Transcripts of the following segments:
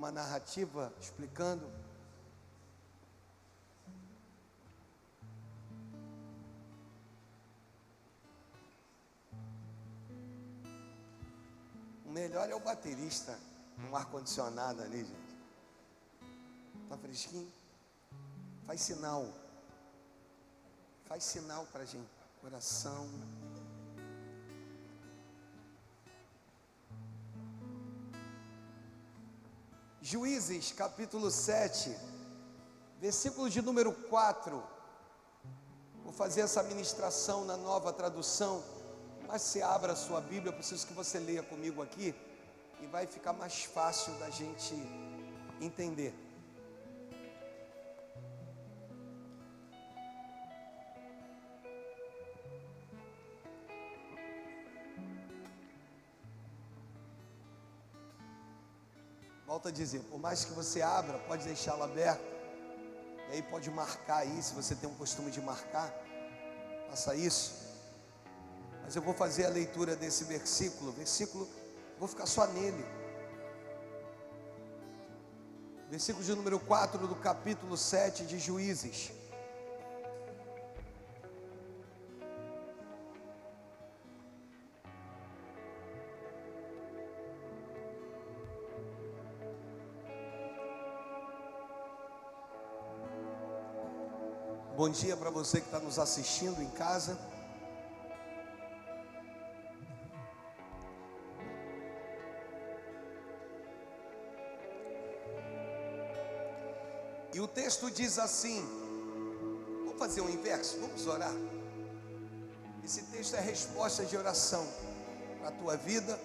uma narrativa explicando o melhor é o baterista no ar-condicionado ali, gente. Tá fresquinho? Faz sinal pra gente, coração. Juízes, capítulo 7, versículo de número 4. Vou fazer essa ministração na Nova Tradução, mas se abra a sua Bíblia, eu preciso que você leia comigo aqui, e vai ficar mais fácil da gente entender. Volto a dizer, por mais que você abra, pode deixá-lo aberto, e aí pode marcar aí, se você tem um costume de marcar, faça isso. Mas eu vou fazer a leitura desse versículo, vou ficar só nele. Versículo de número 4 do capítulo 7 de Juízes. Bom dia para você que está nos assistindo em casa. E o texto diz assim, vamos fazer um inverso, vamos orar. Esse texto é resposta de oração para a tua vida,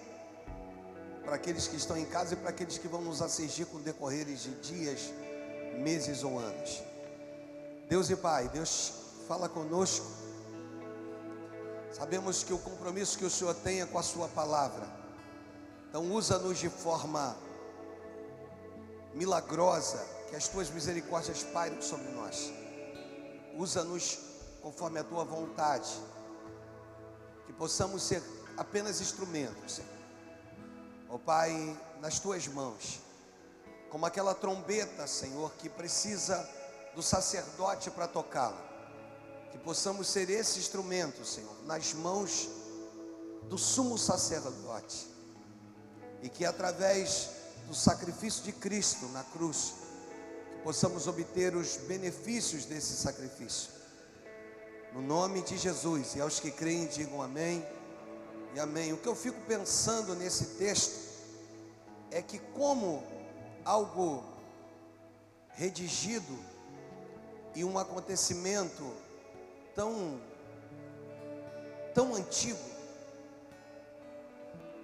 para aqueles que estão em casa e para aqueles que vão nos assistir com decorreres de dias, meses ou anos. Deus e Pai, Deus fala conosco. Sabemos que o compromisso que o Senhor tem é com a sua palavra. Então usa-nos de forma milagrosa, que as tuas misericórdias pairem sobre nós. Usa-nos conforme a tua vontade, que possamos ser apenas instrumentos, ó Pai, nas tuas mãos, como aquela trombeta, Senhor, que precisa do sacerdote para tocá-la, que possamos ser esse instrumento, Senhor, nas mãos do sumo sacerdote, e que através do sacrifício de Cristo na cruz, que possamos obter os benefícios desse sacrifício, no nome de Jesus. E aos que creem digam amém e amém. O que eu fico pensando nesse texto é que, como algo redigido e um acontecimento tão antigo,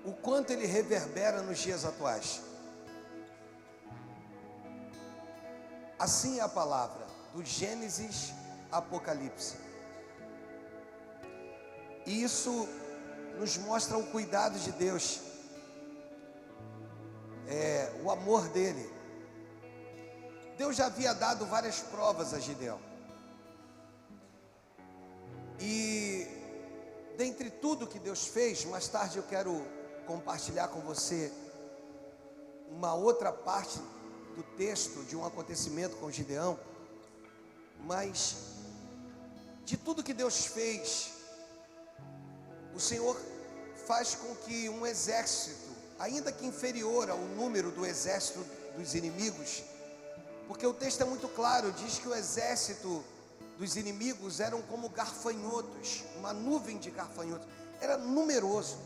o quanto ele reverbera nos dias atuais. Assim é a palavra, do Gênesis a Apocalipse. E isso nos mostra o cuidado de Deus, o amor dele. Deus já havia dado várias provas a Gideão. E dentre tudo que Deus fez, mais tarde eu quero compartilhar com você uma outra parte do texto de um acontecimento com Gideão. Mas de tudo que Deus fez, o Senhor faz com que um exército, ainda que inferior ao número do exército dos inimigos, porque o texto é muito claro, diz que o exército dos inimigos eram como garfanhotos, uma nuvem de garfanhotos, era numeroso.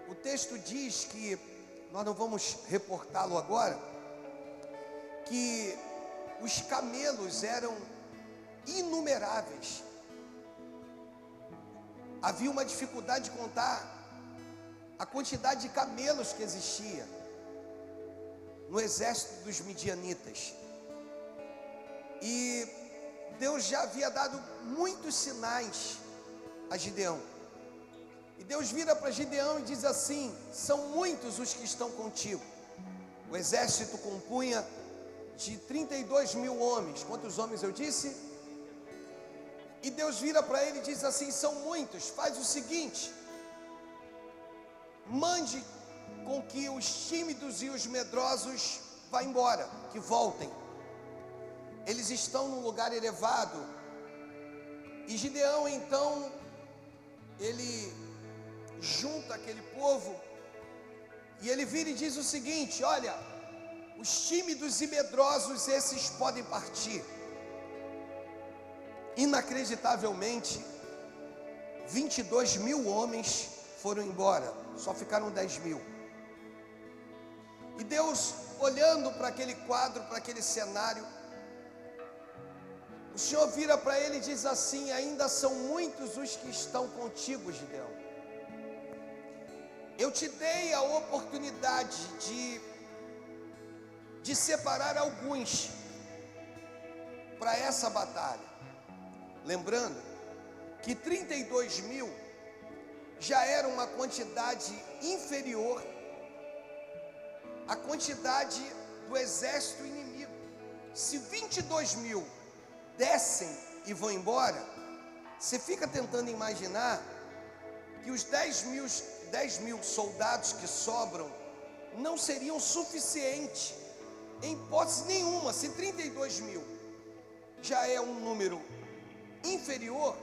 O texto diz que, nós não vamos reportá-lo agora, que os camelos eram inumeráveis. Havia uma dificuldade de contar a quantidade de camelos que existia no exército dos midianitas. E Deus já havia dado muitos sinais a Gideão. E Deus vira para Gideão e diz assim: são muitos os que estão contigo. O exército compunha de 32 mil homens. Quantos homens eu disse? E Deus vira para ele e diz assim: são muitos, faz o seguinte, mande com que os tímidos e os medrosos vá embora, que voltem. Eles estão num lugar elevado. E Gideão então, ele junta aquele povo e ele vira e diz o seguinte: olha, os tímidos e medrosos, esses podem partir. Inacreditavelmente, 22 mil homens foram embora, só ficaram 10 mil. E Deus, olhando para aquele quadro, para aquele cenário, o Senhor vira para ele e diz assim: ainda são muitos os que estão contigo, Gideão. Eu te dei a oportunidade de separar alguns para essa batalha. Lembrando que 32 mil já era uma quantidade inferior à quantidade do exército inimigo. Se 22 mil descem e vão embora, você fica tentando imaginar que os 10 mil soldados que sobram não seriam suficientes, em hipótese nenhuma. Se 32 mil já é um número inferior,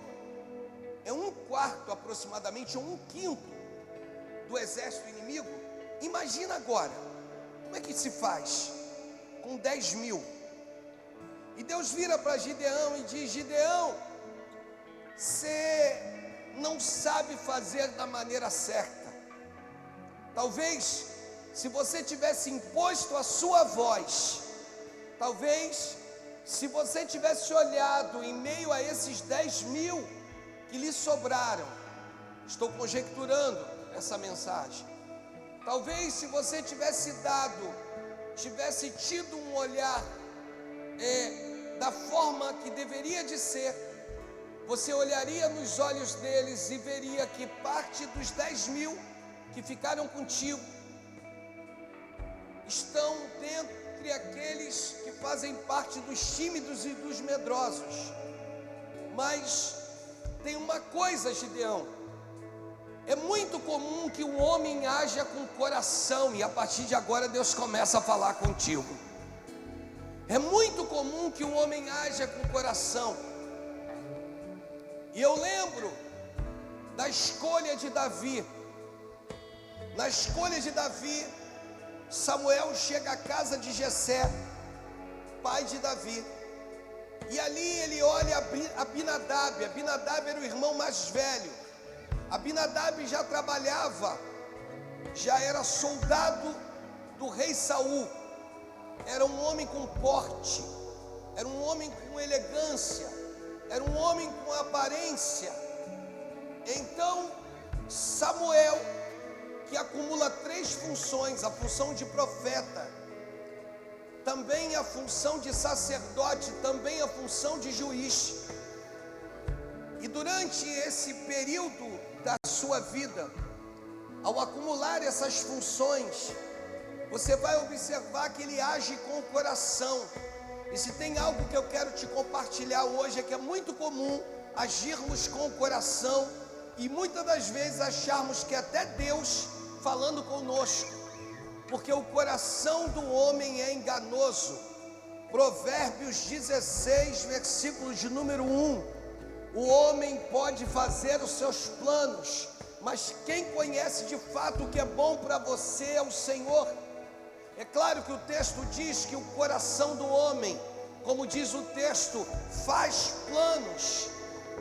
é 1/4 aproximadamente, ou 1/5 do exército inimigo. Imagina agora, como é que se faz com 10 mil? E Deus vira para Gideão e diz: Gideão, você não sabe fazer da maneira certa. Talvez, se você tivesse imposto a sua voz, talvez, se você tivesse olhado em meio a esses 10 mil que lhe sobraram, estou conjecturando essa mensagem, talvez se você tivesse tido um olhar da forma que deveria de ser, você olharia nos olhos deles e veria que parte dos 10 mil que ficaram contigo estão dentre aqueles que fazem parte dos tímidos e dos medrosos. Mas tem uma coisa, Gideão: é muito comum que o homem haja com o coração, e a partir de agora Deus começa a falar contigo. É muito comum que o homem haja com o coração. E eu lembro da escolha de Davi. Na escolha de Davi, Samuel chega à casa de Jessé, pai de Davi, e ali ele olha Abinadab. Abinadab era o irmão mais velho. Abinadab já trabalhava, já era soldado do rei Saul. Era um homem com porte, era um homem com elegância, era um homem com aparência. Então Samuel, que acumula 3 funções: a função de profeta, também a função de sacerdote, também a função de juiz. E durante esse período da sua vida, ao acumular essas funções, você vai observar que ele age com o coração. E se tem algo que eu quero te compartilhar hoje, é que é muito comum agirmos com o coração e muitas das vezes acharmos que é até Deus falando conosco, porque o coração do homem é enganoso. Provérbios 16, versículo de número 1: o homem pode fazer os seus planos, mas quem conhece de fato o que é bom para você é o Senhor. É claro que o texto diz que o coração do homem, como diz o texto, faz planos,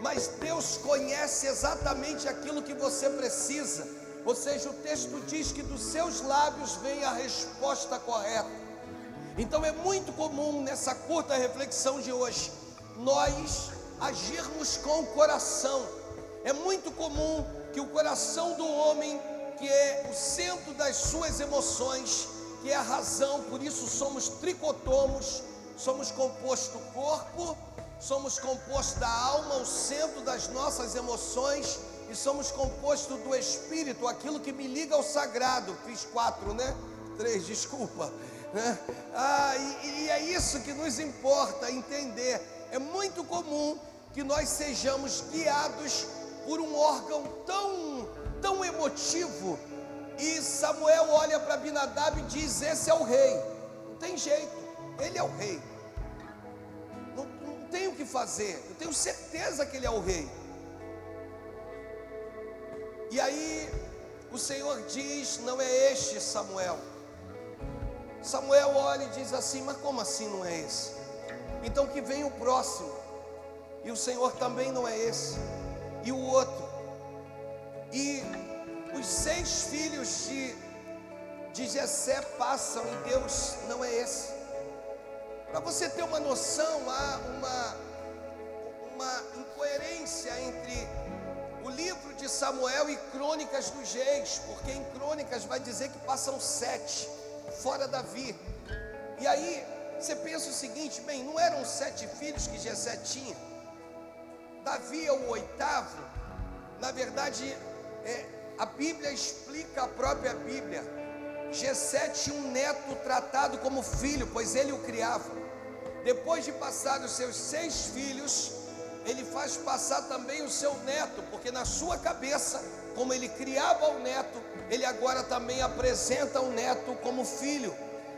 mas Deus conhece exatamente aquilo que você precisa. Ou seja, o texto diz que dos seus lábios vem a resposta correta. Então é muito comum nessa curta reflexão de hoje nós agirmos com o coração. É muito comum que o coração do homem, que é o centro das suas emoções, que é a razão, por isso somos tricotomos, somos composto do corpo, somos composto da alma, o centro das nossas emoções, e somos composto do espírito, aquilo que me liga ao sagrado. Fiz 4, né? 3, desculpa, né? E é isso que nos importa entender. É muito comum que nós sejamos guiados por um órgão tão emotivo. E Samuel olha para Abinadab e diz: esse é o rei. tem jeito, ele é o rei. Não tem o que fazer, eu tenho certeza que ele é o rei. E aí o Senhor diz: não é este Samuel. Samuel olha e diz assim: mas como assim não é esse? Então que vem o próximo. E o Senhor também não é esse. E o outro. E os 6 filhos de Jessé passam e Deus não é esse. Para você ter uma noção, há uma incoerência entre o livro de Samuel e Crônicas dos Reis, porque em Crônicas vai dizer que passam 7, fora Davi. E aí você pensa o seguinte: bem, não eram 7 filhos que Jessé tinha? Davi é o 8º. Na verdade, a Bíblia explica, a própria Bíblia, Jessé tinha um neto tratado como filho, pois ele o criava. Depois de passar os seus 6 filhos, ele faz passar também o seu neto, porque na sua cabeça, como ele criava o neto, ele agora também apresenta o neto como filho,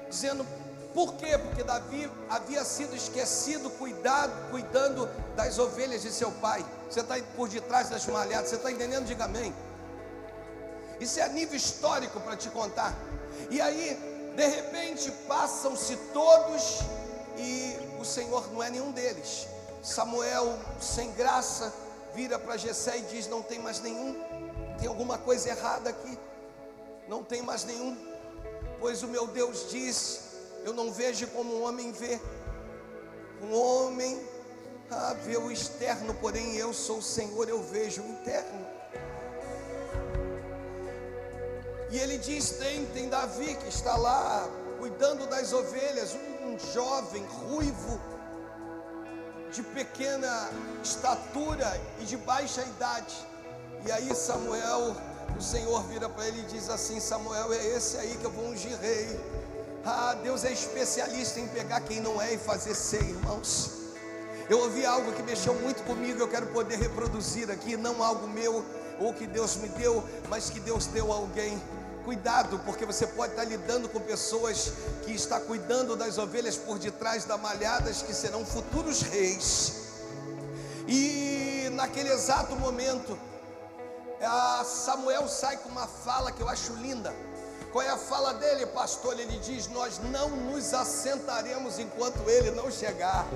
dizendo: por quê? Porque Davi havia sido esquecido cuidando das ovelhas de seu pai. Você está por detrás das malhadas, você está entendendo? Diga amém. Isso é a nível histórico para te contar. E aí, de repente, passam-se todos e o Senhor não é nenhum deles. Samuel, sem graça, vira para Jessé e diz: não tem mais nenhum. Tem alguma coisa errada aqui. Não tem mais nenhum. Pois o meu Deus disse: eu não vejo como um homem vê. Um homem vê o externo, porém eu sou o Senhor, eu vejo o interno. E ele diz: tem Davi que está lá cuidando das ovelhas, um jovem ruivo, de pequena estatura e de baixa idade. E aí Samuel, o Senhor vira para ele e diz assim: Samuel, é esse aí que eu vou ungir rei. Deus é especialista em pegar quem não é e fazer ser, irmãos. Eu ouvi algo que mexeu muito comigo, eu quero poder reproduzir aqui, não algo meu ou que Deus me deu, mas que Deus deu a alguém. Cuidado, porque você pode estar lidando com pessoas que estão cuidando das ovelhas por detrás da malhadas, que serão futuros reis. E naquele exato momento, Samuel sai com uma fala que eu acho linda. Qual é a fala dele, pastor? Ele diz: nós não nos assentaremos enquanto ele não chegar.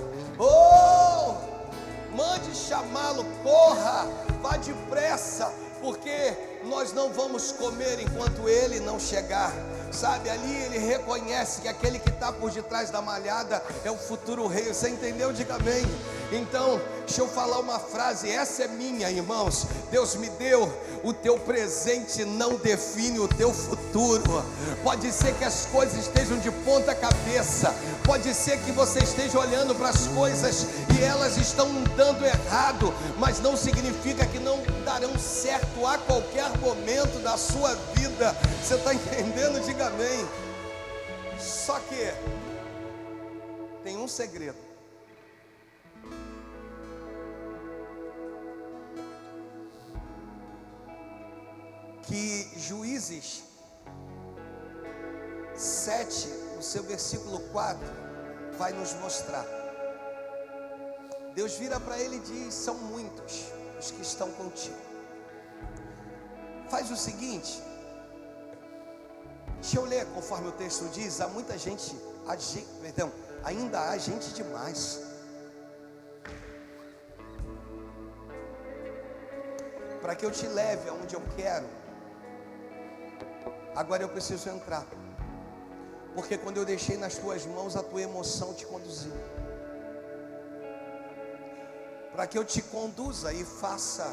Mande chamá-lo, corra, vá depressa, porque nós não vamos comer enquanto ele não chegar. Sabe, ali ele reconhece que aquele que está por detrás da malhada é o futuro rei. Você entendeu? Diga amém. Então, deixa eu falar uma frase, essa é minha, irmãos. Deus me deu, o teu presente não define o teu futuro. Pode ser que as coisas estejam de ponta cabeça, pode ser que você esteja olhando para as coisas e elas estão dando errado, mas não significa que não darão certo a qualquer momento da sua vida. Você está entendendo? Diga amém. Só que tem um segredo. Que Juízes 7, no seu versículo 4, vai nos mostrar. Deus vira para ele e diz: são muitos os que estão contigo. Faz o seguinte, deixa eu ler conforme o texto diz. Há muita gente, ainda há gente demais. Para que eu te leve aonde eu quero, agora eu preciso entrar, porque quando eu deixei nas tuas mãos, a tua emoção te conduziu. Para que eu te conduza e faça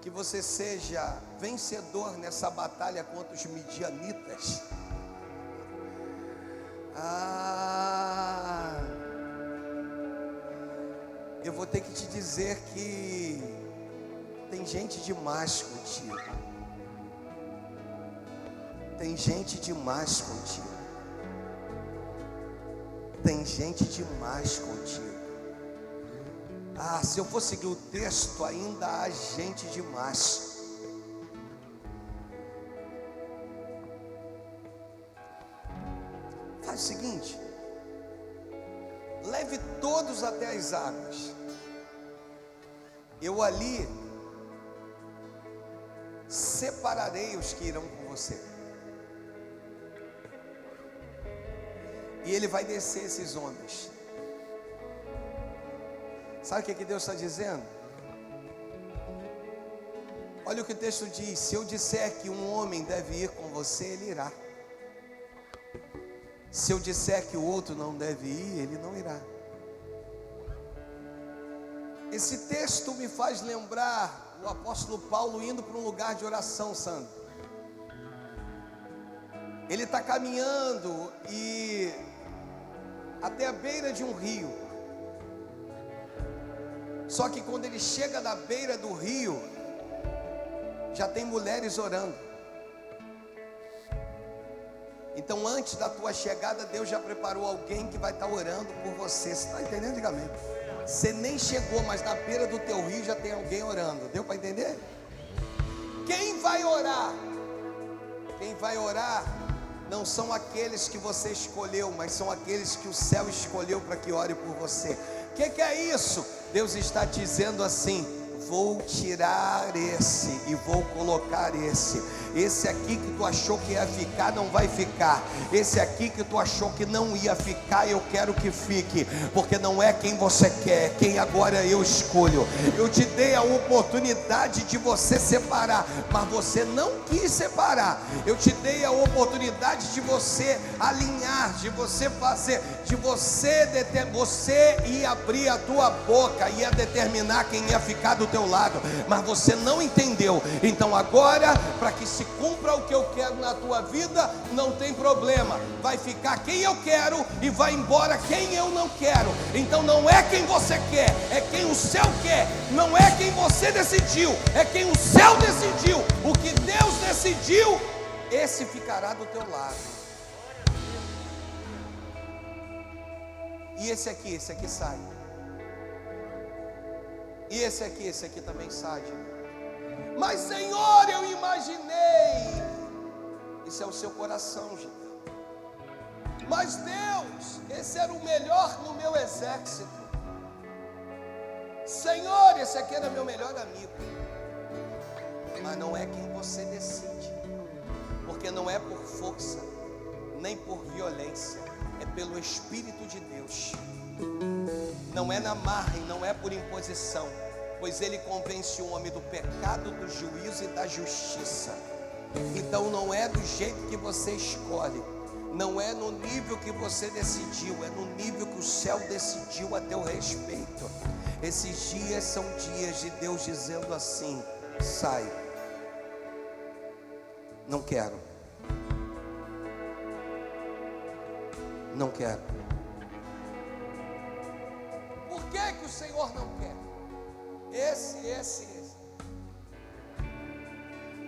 que você seja vencedor nessa batalha contra os midianitas. Eu vou ter que te dizer que tem gente demais contigo. Tem gente demais contigo. Tem gente demais contigo. Se eu for seguir o texto, ainda há gente demais. seguinte: leve todos até as águas, eu ali separarei os que irão com você. E ele vai descer esses homens. Sabe o que Deus está dizendo? Olha o que o texto diz: se eu disser que um homem deve ir com você, ele irá. Se eu disser que o outro não deve ir, ele não irá. Esse texto me faz lembrar o apóstolo Paulo indo para um lugar de oração, Sandro. Ele está caminhando e até a beira de um rio. Só que quando ele chega na beira do rio, já tem mulheres orando. Então antes da tua chegada, Deus já preparou alguém que vai estar orando por você. Você está entendendo? Diga amém. Você nem chegou, mas na beira do teu rio já tem alguém orando. Deu para entender? Quem vai orar? Quem vai orar não são aqueles que você escolheu, mas são aqueles que o céu escolheu para que ore por você. O que é isso? Deus está dizendo assim: vou tirar esse e vou colocar esse. Esse aqui que tu achou que ia ficar, não vai ficar. Esse aqui que tu achou que não ia ficar, eu quero que fique. Porque não é quem você quer, é quem agora eu escolho. Eu te dei a oportunidade de você separar, mas você não quis separar. Eu te dei a oportunidade de você alinhar, de você fazer, de você ia abrir a tua boca, ia determinar quem ia ficar do teu lado, mas você não entendeu. Então agora, para que se cumpra o que eu quero na tua vida, não tem problema, vai ficar quem eu quero e vai embora quem eu não quero. Então não é quem você quer, é quem o céu quer. Não é quem você decidiu, é quem o céu decidiu. O que Deus decidiu, esse ficará do teu lado. E esse aqui sai. E esse aqui também sai. Mas Senhor, eu imaginei. Isso é o seu coração, gente. Mas Deus, esse era o melhor no meu exército. Senhor, esse aqui era meu melhor amigo. Mas não é quem você decide. Porque não é por força, nem por violência. É pelo Espírito de Deus. Não é na marra e não é por imposição, pois ele convence o homem do pecado, do juízo e da justiça. Então não é do jeito que você escolhe, não é no nível que você decidiu, é no nível que o céu decidiu a teu respeito. Esses dias são dias de Deus dizendo assim: sai, não quero, não quero. Por que o Senhor não quer? Esse.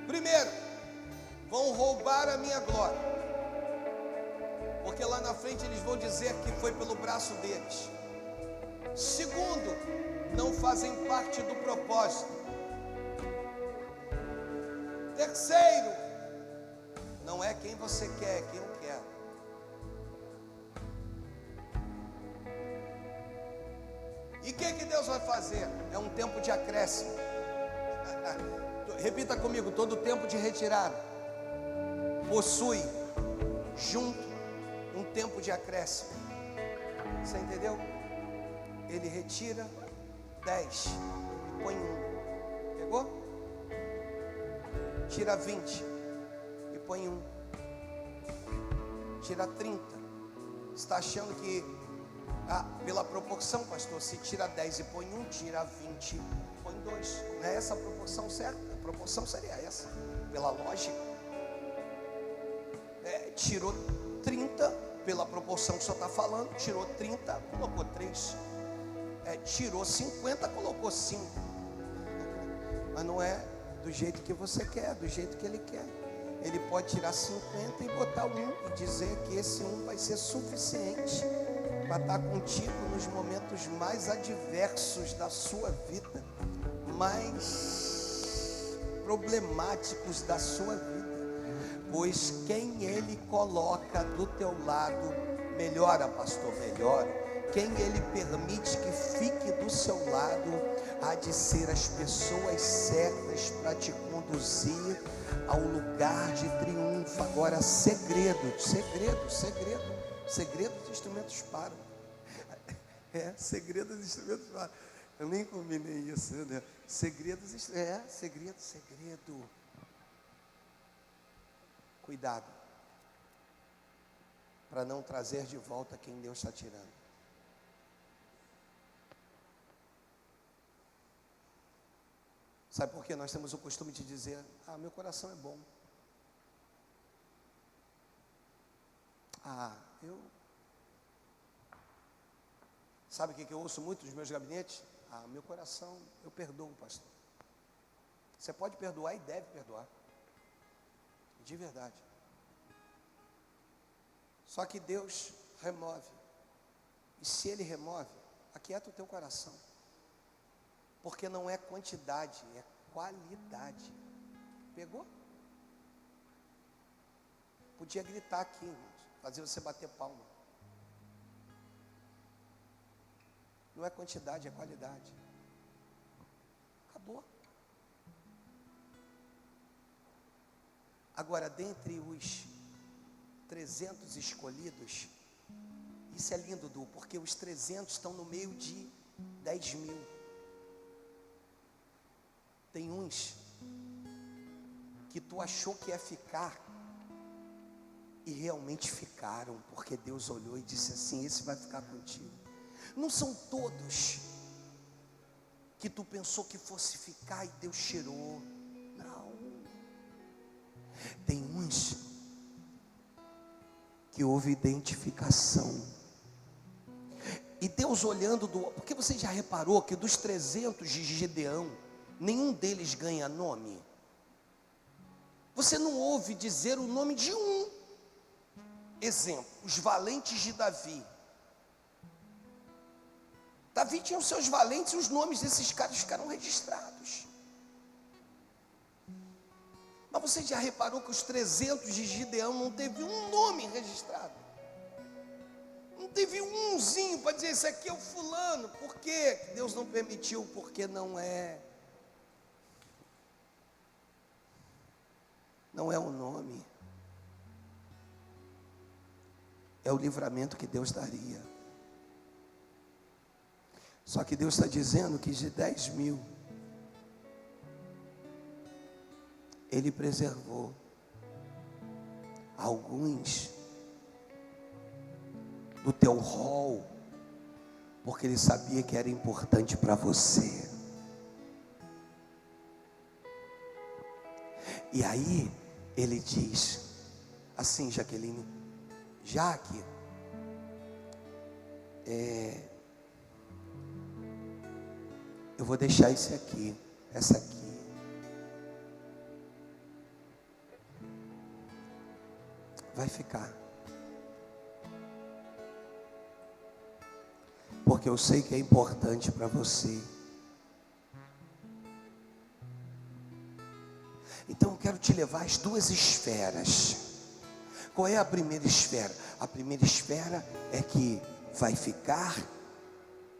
Primeiro, vão roubar a minha glória, porque lá na frente eles vão dizer que foi pelo braço deles. Segundo, não fazem parte do propósito. Terceiro, não é quem você quer, é quem eu quero. E o que Deus vai fazer? É um tempo de acréscimo. Repita comigo: todo tempo de retirada possui junto um tempo de acréscimo. Você entendeu? Ele retira 10 e põe 1. Pegou? Tira 20 e põe 1. Tira 30. Você está achando que pela proporção, pastor, se tira 10 e põe 1, tira 20 e põe 2. Não é essa a proporção certa? A proporção seria essa, pela lógica. Tirou 30, pela proporção que o senhor está falando, tirou 30, colocou 3. Tirou 50, colocou 5. Mas não é do jeito que você quer, é do jeito que ele quer. Ele pode tirar 50 e botar 1 e dizer que esse 1 vai ser suficiente para estar contigo nos momentos mais adversos da sua vida, mais problemáticos da sua vida. Pois quem ele coloca do teu lado, Melhora, pastor, melhora. Quem Ele permite que fique do seu lado, há de ser as pessoas certas para te conduzir ao lugar de triunfo. Agora, segredo, os instrumentos param. Segredo, os instrumentos param. Eu nem combinei isso, né? Segredo. Cuidado, para não trazer de volta quem Deus está tirando. Sabe por quê? Nós temos o costume de dizer: meu coração é bom. Sabe o que eu ouço muito nos meus gabinetes? Meu coração, eu perdoo, pastor. Você pode perdoar e deve perdoar. De verdade. Só que Deus remove. E se Ele remove, aquieta o teu coração. Porque não é quantidade, é qualidade. Pegou? Podia gritar aqui, irmãos, fazer você bater palma. Não é quantidade, é qualidade. Acabou. Agora, dentre os 300 escolhidos, isso é lindo, Du, porque os 300 estão no meio de 10 mil. Tem uns que tu achou que ia ficar e realmente ficaram, porque Deus olhou e disse assim: esse vai ficar contigo. Não são todos que tu pensou que fosse ficar e Deus tirou. Não. Tem uns que houve identificação. E Deus olhando porque você já reparou que dos 300 de Gideão, nenhum deles ganha nome? Você não ouve dizer o nome de um. Exemplo, os valentes de Davi. Davi tinha os seus valentes e os nomes desses caras ficaram registrados. Mas você já reparou que os 300 de Gideão não teve um nome registrado? Não teve umzinho para dizer: esse aqui é o fulano. Por quê? Deus não permitiu, porque não é o nome. É o livramento que Deus daria. Só que Deus está dizendo que de 10 mil, Ele preservou alguns do teu rol, porque Ele sabia que era importante para você. E aí Ele diz assim: Jaqueline, Jaque, eu vou deixar essa aqui, vai ficar, porque eu sei que é importante para você. Então eu quero te levar às duas esferas. Qual é a primeira esfera? A primeira esfera é que vai ficar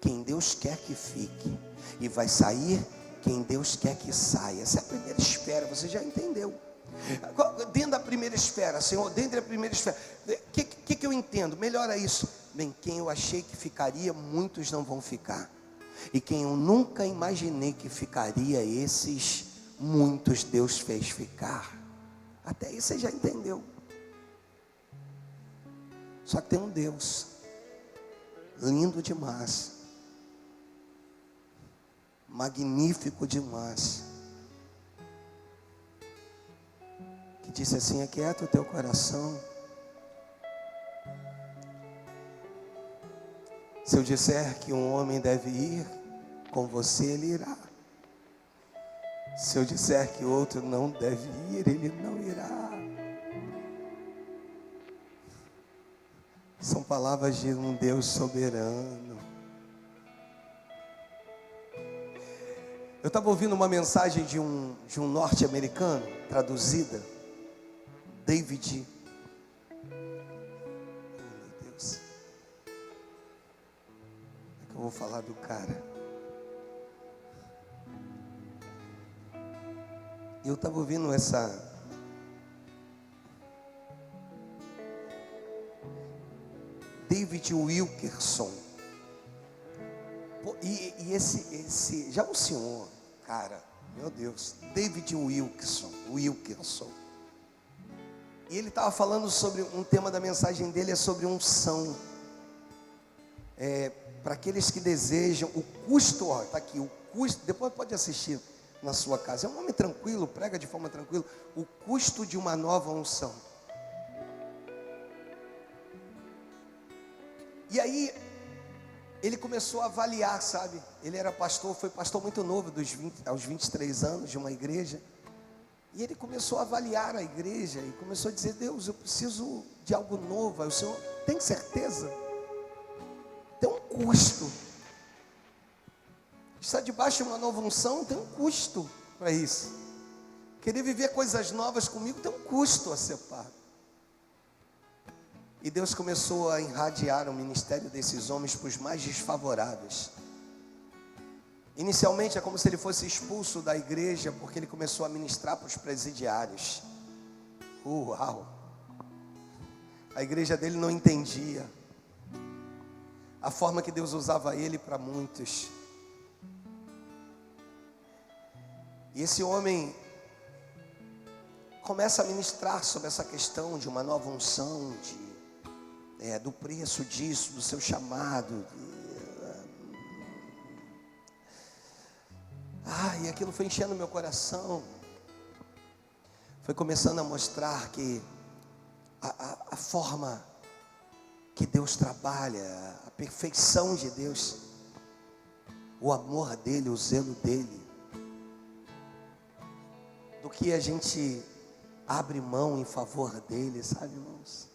quem Deus quer que fique, e vai sair quem Deus quer que saia. Essa é a primeira esfera, você já entendeu? Dentro da primeira esfera, Senhor, dentro da primeira esfera, o que eu entendo? Melhora isso. Bem, quem eu achei que ficaria, muitos não vão ficar. E quem eu nunca imaginei que ficaria, esses muitos Deus fez ficar. Até aí você já entendeu. Só que tem um Deus lindo demais, magnífico demais, que disse assim: aquieta o teu coração. Se eu disser que um homem deve ir, com você ele irá. Se eu disser que outro não deve ir, ele não irá. São palavras de um Deus soberano. Eu estava ouvindo uma mensagem de um norte-americano, traduzida, David. Oh, meu Deus. vou falar do cara. Eu estava ouvindo essa... David Wilkerson. E esse... Já o senhor, cara, meu Deus, David Wilkerson. E ele estava falando sobre um tema da mensagem dele, é sobre unção. Para aqueles que desejam, o custo, ó, está aqui, o custo, depois pode assistir na sua casa. É um homem tranquilo, prega de forma tranquila. O custo de uma nova unção. E aí, ele começou a avaliar, sabe? Ele era pastor, foi pastor muito novo, aos 23 anos, de uma igreja. E ele começou a avaliar a igreja e começou a dizer: Deus, eu preciso de algo novo. Aí o Senhor, tem certeza? Tem um custo. Está debaixo de uma nova unção, tem um custo para isso. Querer viver coisas novas comigo tem um custo a ser pago. E Deus começou a irradiar o ministério desses homens para os mais desfavoráveis. Inicialmente é como se ele fosse expulso da igreja, porque ele começou a ministrar para os presidiários. Uau! A igreja dele não entendia a forma que Deus usava ele para muitos. E esse homem começa a ministrar sobre essa questão de uma nova unção, do preço disso, do seu chamado. E aquilo foi enchendo meu coração. Foi começando a mostrar que a forma que Deus trabalha, a perfeição de Deus, o amor dele, o zelo dele, do que a gente abre mão em favor dele, sabe, irmãos?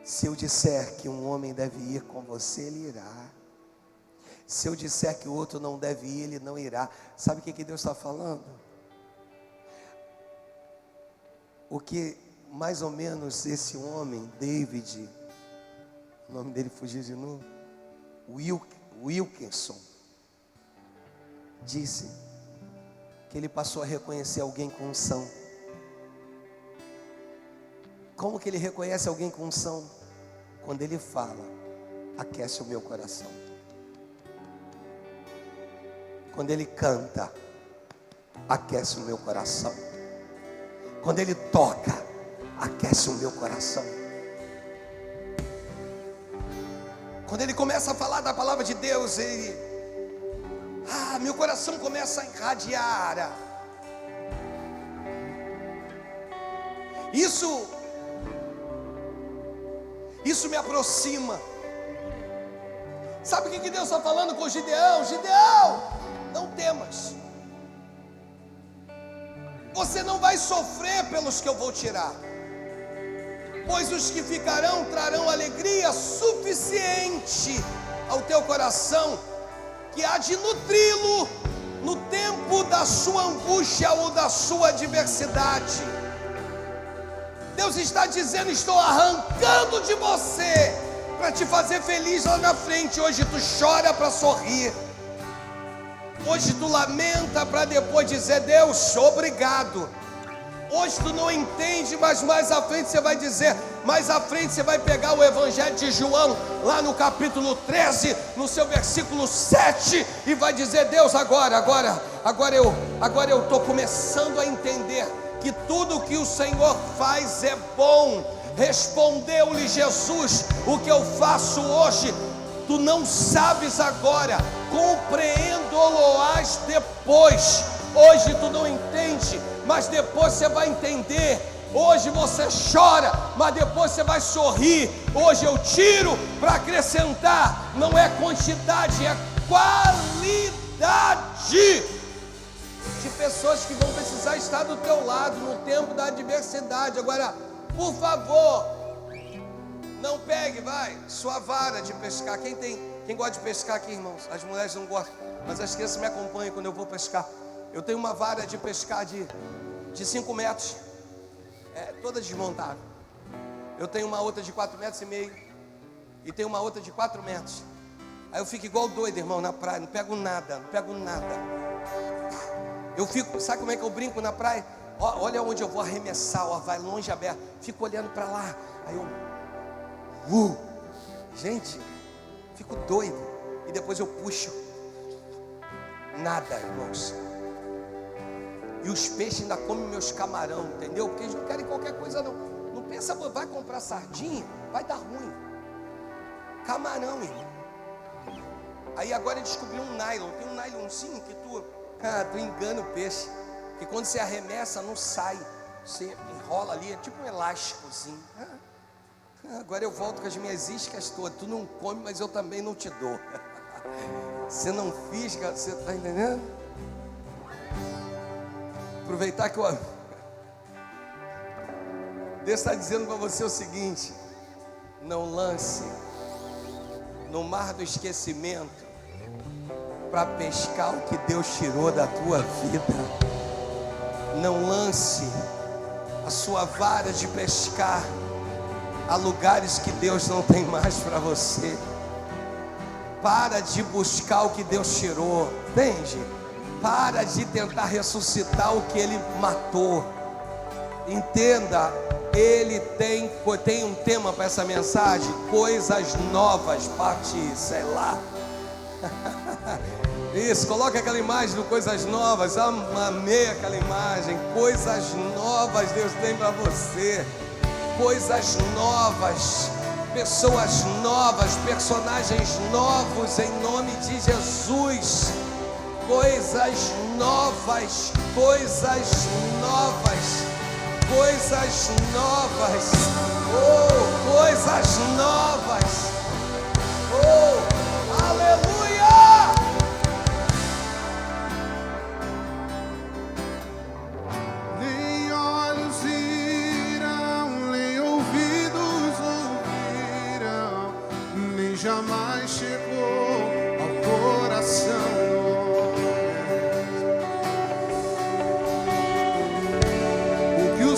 Se eu disser que um homem deve ir com você, ele irá. Se eu disser que o outro não deve ir, ele não irá. Sabe o que Deus está falando? O que mais ou menos esse homem, David, o nome dele fugiu de novo, Wilkerson, disse que ele passou a reconhecer alguém com unção. Como que ele reconhece alguém com unção? Quando ele fala: aquece o meu coração. Quando ele canta: aquece o meu coração. Quando ele toca: aquece o meu coração. Quando ele começa a falar da palavra de Deus, meu coração começa a irradiar. Isso me aproxima. Sabe o que Deus está falando com Gideão? Gideão, não temas. Você não vai sofrer pelos que eu vou tirar, pois os que ficarão trarão alegria suficiente ao teu coração, que há de nutri-lo no tempo da sua angústia ou da sua adversidade. Deus está dizendo: estou arrancando de você para te fazer feliz lá na frente. Hoje tu chora para sorrir. Hoje tu lamenta para depois dizer: Deus, obrigado. Hoje tu não entende, mas mais à frente você vai dizer, mais à frente você vai pegar o Evangelho de João, lá no capítulo 13, no seu versículo 7, e vai dizer: Deus, agora eu estou começando a entender que tudo que o Senhor faz é bom. Respondeu-lhe Jesus: o que eu faço hoje, tu não sabes agora, compreendo-lo-ás depois. Hoje tu não entende, mas depois você vai entender. Hoje você chora, mas depois você vai sorrir. Hoje eu tiro para acrescentar. Não é quantidade, é qualidade de pessoas que vão precisar estar do teu lado no tempo da adversidade. Agora, por favor, não pegue, sua vara de pescar. Quem gosta de pescar aqui, irmãos? As mulheres não gostam, mas as crianças me acompanham quando eu vou pescar. Eu tenho uma vara de pescar de 5 metros. É toda desmontável. Eu tenho uma outra de 4,5 metros e tenho uma outra de 4 metros. Aí eu fico igual doido, irmão, na praia. Não pego nada. Eu fico, sabe como é que eu brinco na praia? Olha onde eu vou arremessar, vai longe aberto. Fico olhando para lá. Aí eu, gente, fico doido. E depois eu puxo. Nada, irmãos. E os peixes ainda comem meus camarão, entendeu? Porque eles não querem qualquer coisa não. Não pensa, vai comprar sardinha, vai dar ruim. Camarão, irmão. Aí agora eu descobri um nylon. Tem um nylonzinho que tu engana o peixe. Que quando você arremessa não sai. Você enrola ali, é tipo um elásticozinho. Agora eu volto com as minhas iscas todas. Tu não come, mas eu também não te dou. Você não fisga, você está entendendo? Aproveitar que Deus está dizendo para você o seguinte: não lance no mar do esquecimento para pescar o que Deus tirou da tua vida. Não lance a sua vara de pescar a lugares que Deus não tem mais para você. Para de buscar o que Deus tirou, entende? Para de tentar ressuscitar o que Ele matou. Entenda, Ele tem um tema para essa mensagem: coisas novas, parte, sei lá. Isso, coloca aquela imagem do coisas novas. Amei aquela imagem. Coisas novas Deus tem para você. Coisas novas, pessoas novas, personagens novos em nome de Jesus. Coisas novas, coisas novas, coisas novas, oh, coisas novas, oh, aleluia! Nem olhos viram, nem ouvidos ouviram, nem jamais chegou ao coração.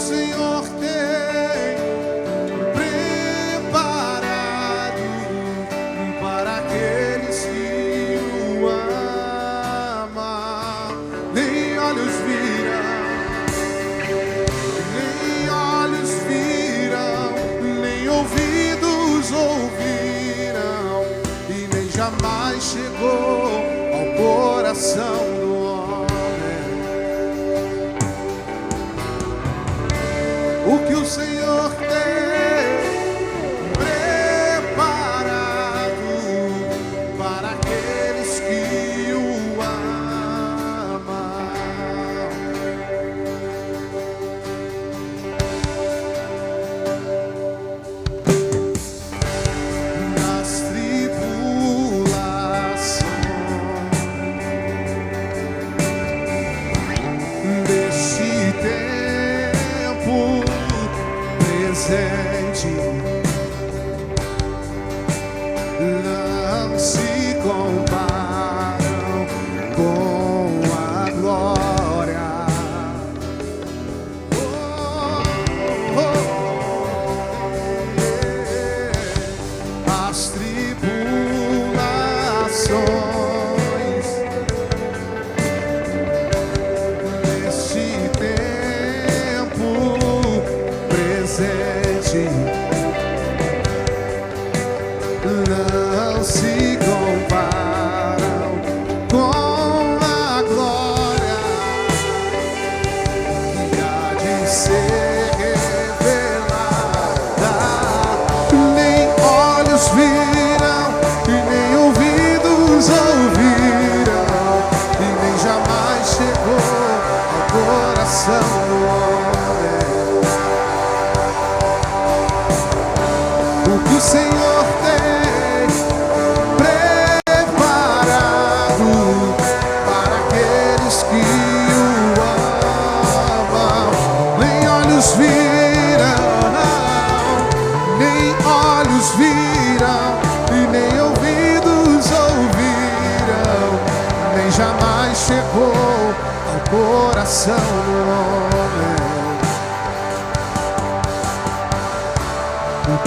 Senhor tem preparado para aqueles que o amam. Nem olhos viram, nem ouvidos ouviram, e nem jamais chegou ao coração do o que o Senhor tem preparado para aqueles que o amam. Nas tribulações deste tempo presente, não se comparam com a glória. As tribulações deste tempo presente não se comparam com a glória que há de ser revelada. Nem olhos viram e nem ouvidos ouviram, e nem jamais chegou ao coração do homem o que o Senhor tem preparado para aqueles que o amam. Nem olhos viram, e nem ouvidos ouviram, nem jamais chegou ao coração do homem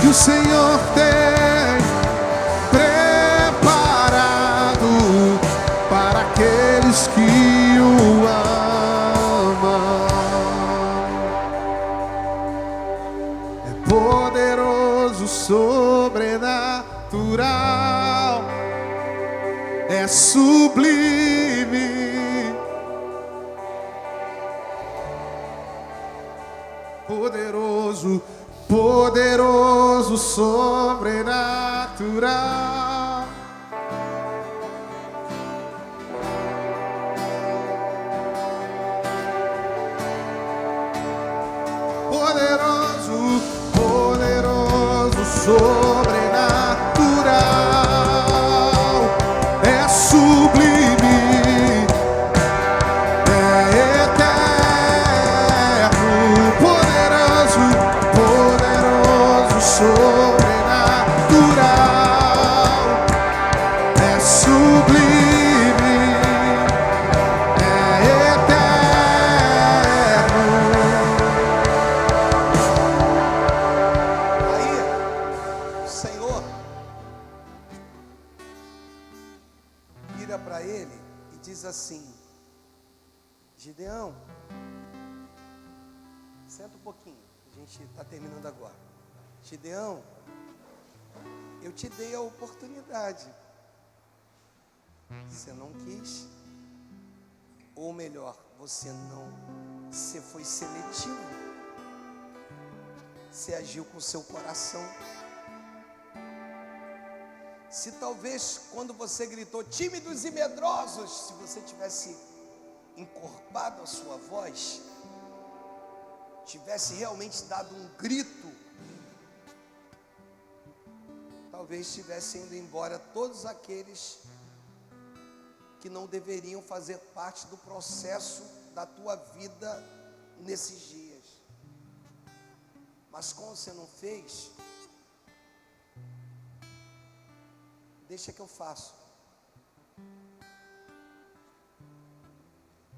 que o Senhor tem preparado para aqueles que o amam. É poderoso, sobrenatural, é sublime. Poderoso, poderoso, sobrenatural. Poderoso, poderoso, sobrenatural, é sublime, é eterno. Poderoso, poderoso, sobrenatural, é sublime, é eterno. Aí, o Senhor vira para ele e diz assim: Gideão, senta um pouquinho, a gente está terminando agora. Gideão, eu te dei a oportunidade, você não quis, ou melhor, você foi seletivo, você agiu com o seu coração. Se talvez quando você gritou tímidos e medrosos, se você tivesse encorpado a sua voz, tivesse realmente dado um grito, talvez estivesse indo embora todos aqueles que não deveriam fazer parte do processo da tua vida nesses dias. Mas como você não fez, deixa que eu faço.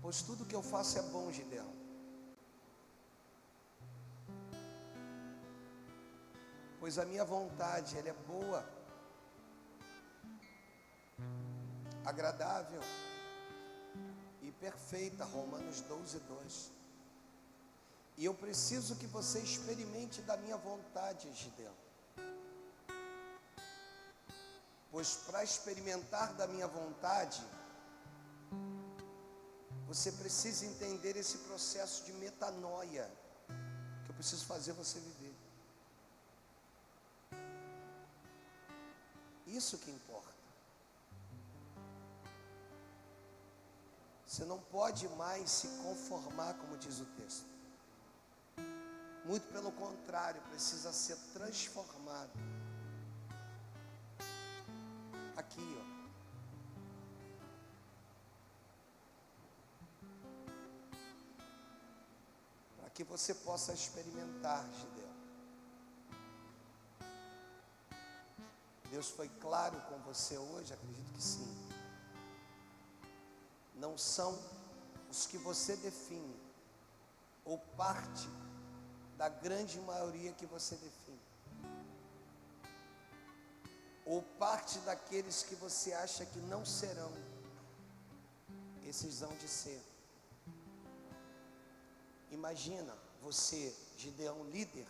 Pois tudo que eu faço é bom, Gideão. Pois a minha vontade, ela é boa, agradável e perfeita. Romanos 12:2. E eu preciso que você experimente da minha vontade, Gideão. Pois para experimentar da minha vontade, você precisa entender esse processo de metanoia que eu preciso fazer você viver. Isso que importa. Você não pode mais se conformar, como diz o texto. Muito pelo contrário, precisa ser transformado. Aqui, ó. Para que você possa experimentar, Gideão. Deus foi claro com você hoje? Acredito que sim. Não são os que você define, ou parte da grande maioria que você define, ou parte daqueles que você acha que não serão, esses hão de ser. Imagina você, Gideão, líder,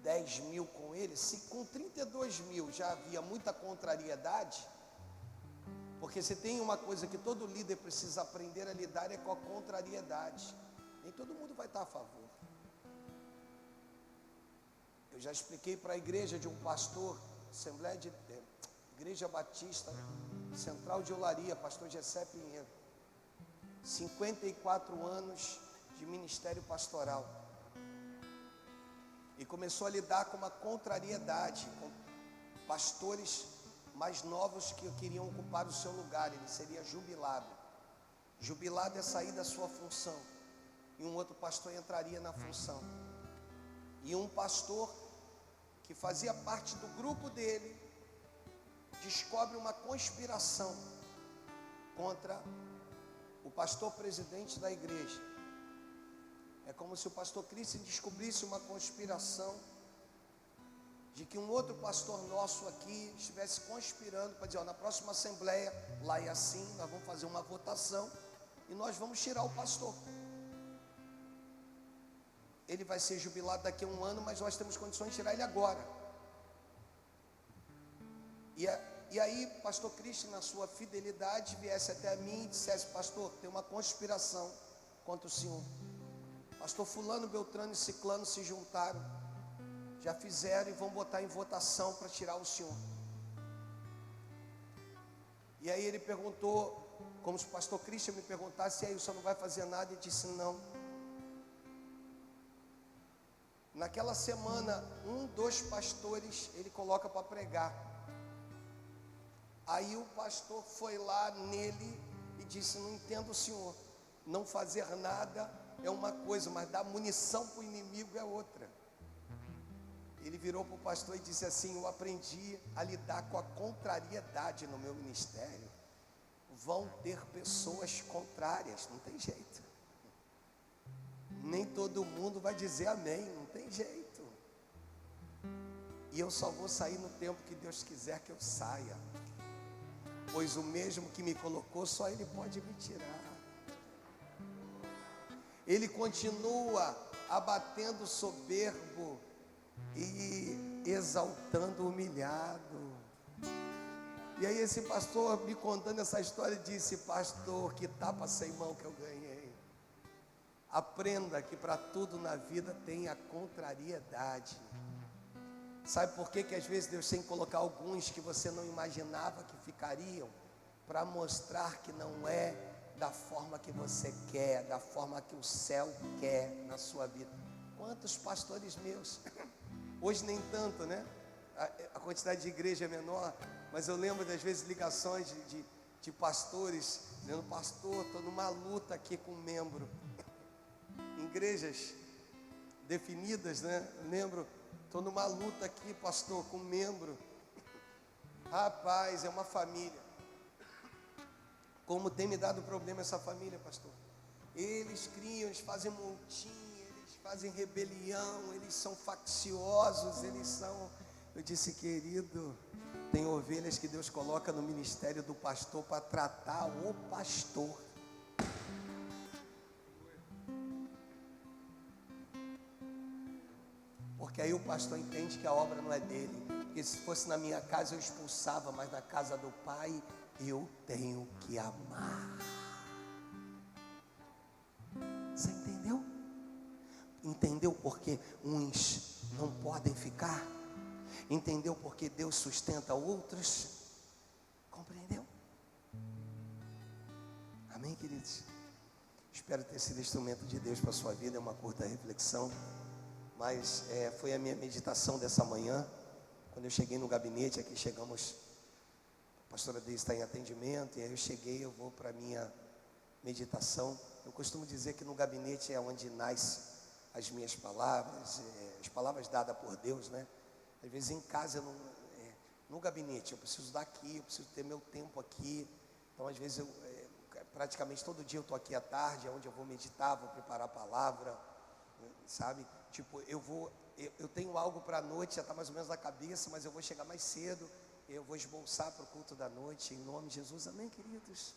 10 mil com ele, se com 32 mil já havia muita contrariedade, porque se tem uma coisa que todo líder precisa aprender a lidar é com a contrariedade. Nem todo mundo vai estar a favor. Eu já expliquei para a igreja de um pastor, Igreja Batista Central de Olaria, pastor Gessé Pinheiro, 54 anos de ministério pastoral, e começou a lidar com uma contrariedade, com pastores mais novos que queriam ocupar o seu lugar. Ele seria jubilado. Jubilado é sair da sua função, e um outro pastor entraria na função. E um pastor que fazia parte do grupo dele descobre uma conspiração contra o pastor presidente da igreja. É como se o pastor Cristo descobrisse uma conspiração de que um outro pastor nosso aqui estivesse conspirando para dizer, ó, na próxima assembleia, lá é assim, nós vamos fazer uma votação e nós vamos tirar o pastor. Ele vai ser jubilado daqui a um ano, mas nós temos condições de tirar ele agora. E aí, pastor Cristian, na sua fidelidade, viesse até a mim e dissesse, pastor, tem uma conspiração contra o senhor. Pastor fulano, beltrano e ciclano se juntaram, já fizeram e vão botar em votação para tirar o senhor. E aí ele perguntou, como se o pastor Cristian me perguntasse, e aí o senhor não vai fazer nada? E disse, não. Naquela semana, um dos pastores, ele coloca para pregar. Aí o pastor foi lá nele e disse, não entendo, senhor, não fazer nada é uma coisa, mas dar munição para o inimigo é outra. Ele virou para o pastor e disse assim, eu aprendi a lidar com a contrariedade no meu ministério. Vão ter pessoas contrárias, não tem jeito. Nem todo mundo vai dizer amém, não tem jeito. E eu só vou sair no tempo que Deus quiser que eu saia. Pois o mesmo que me colocou, só Ele pode me tirar. Ele continua abatendo o soberbo e exaltando o humilhado. E aí esse pastor me contando essa história disse, pastor, que tapa sem mão que eu ganhei. Aprenda que para tudo na vida tem a contrariedade. Sabe por que às vezes Deus tem que colocar alguns que você não imaginava que ficariam? Para mostrar que não é da forma que você quer, da forma que o céu quer na sua vida. Quantos pastores meus, hoje nem tanto, né? A quantidade de igreja é menor, mas eu lembro das vezes ligações de pastores, dizendo, pastor, estou numa luta aqui com um membro. Em igrejas definidas, né? Lembro, estou numa luta aqui, pastor, com um membro. Rapaz, é uma família. Como tem me dado problema essa família, pastor? Eles criam, eles fazem montinha, eles fazem rebelião, eles são facciosos, eles são... Eu disse, querido, tem ovelhas que Deus coloca no ministério do pastor para tratar o pastor. Porque aí o pastor entende que a obra não é dele. Porque se fosse na minha casa eu expulsava, mas na casa do Pai eu tenho que amar. Você entendeu? Entendeu porque uns não podem ficar? Entendeu porque Deus sustenta outros? Compreendeu? Amém, queridos? Espero ter sido instrumento de Deus para a sua vida. É uma curta reflexão, mas foi a minha meditação dessa manhã. Quando eu cheguei no gabinete, aqui chegamos, a pastora Deise está em atendimento, e aí eu cheguei, eu vou para a minha meditação. Eu costumo dizer que no gabinete é onde nascem as minhas palavras, as palavras dadas por Deus, né? Às vezes em casa, no gabinete, eu preciso daqui, eu preciso ter meu tempo aqui. Então às vezes praticamente todo dia eu estou aqui à tarde, é onde eu vou meditar, vou preparar a palavra, sabe? Tipo, eu tenho algo para a noite, já está mais ou menos na cabeça, mas eu vou chegar mais cedo, eu vou esboçar para o culto da noite, em nome de Jesus, amém, queridos?